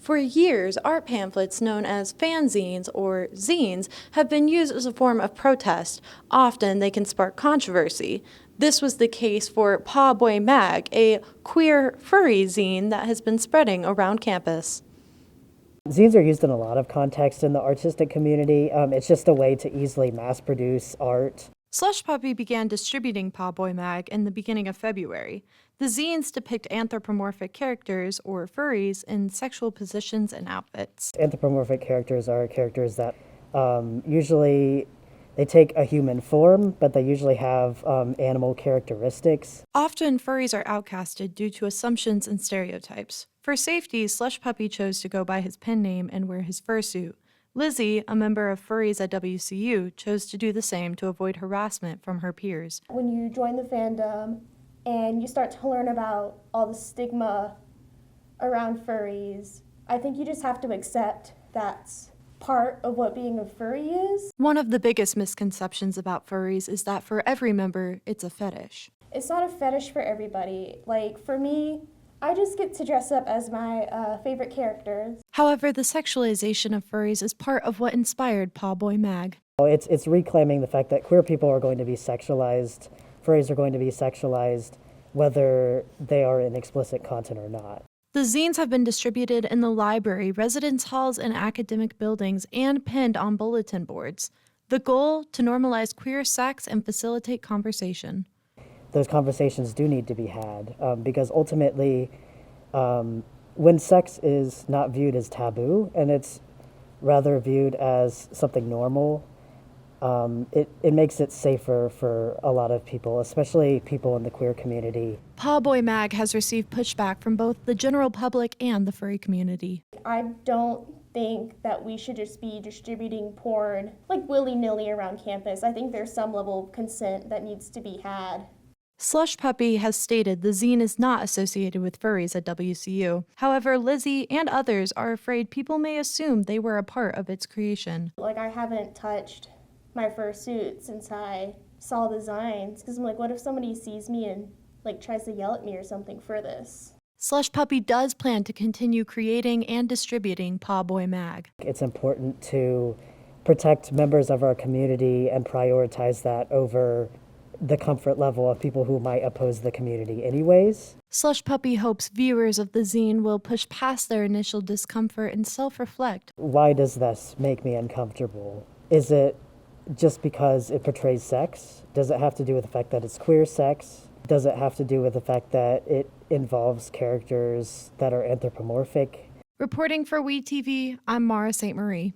For years, art pamphlets known as fanzines or zines have been used as a form of protest. Often they can spark controversy. This was the case for Paw Boy Mag, a queer furry zine that has been spreading around campus. Zines are used in a lot of contexts in the artistic community. It's just a way to easily mass produce art. Slush Puppy began distributing Paw Boy Mag in the beginning of February. The zines depict anthropomorphic characters, or furries, in sexual positions and outfits. Anthropomorphic characters are characters that usually they take a human form, but they usually have animal characteristics. Often, furries are outcasted due to assumptions and stereotypes. For safety, Slush Puppy chose to go by his pen name and wear his fursuit. Lizzie, a member of Furries at WCU, chose to do the same to avoid harassment from her peers. When you join the fandom and you start to learn about all the stigma around furries, I think you just have to accept that's part of what being a furry is. One of the biggest misconceptions about furries is that for every member, it's a fetish. It's not a fetish for everybody. Like, for me, I just get to dress up as my favorite characters. However, the sexualization of furries is part of what inspired Paw Boy Mag. It's reclaiming the fact that queer people are going to be sexualized, furries are going to be sexualized, whether they are in explicit content or not. The zines have been distributed in the library, residence halls, and academic buildings, and pinned on bulletin boards. The goal, to normalize queer sex and facilitate conversation. Those conversations do need to be had because ultimately, when sex is not viewed as taboo and it's rather viewed as something normal, it makes it safer for a lot of people, especially people in the queer community. Paw Boy Mag has received pushback from both the general public and the furry community. I don't think that we should just be distributing porn like willy-nilly around campus. I think there's some level of consent that needs to be had. Slush Puppy has stated the zine is not associated with furries at WCU. However, Lizzie and others are afraid people may assume they were a part of its creation. Like, I haven't touched my fursuit since I saw the zines, because I'm like, what if somebody sees me and like tries to yell at me or something for this? Slush Puppy does plan to continue creating and distributing Paw Boy Mag. It's important to protect members of our community and prioritize that over the comfort level of people who might oppose the community anyways. Slush Puppy hopes viewers of the zine will push past their initial discomfort and self-reflect. Why does this make me uncomfortable? Is it just because it portrays sex? Does it have to do with the fact that it's queer sex? Does it have to do with the fact that it involves characters that are anthropomorphic? Reporting for WeTV, I'm Mara St. Marie.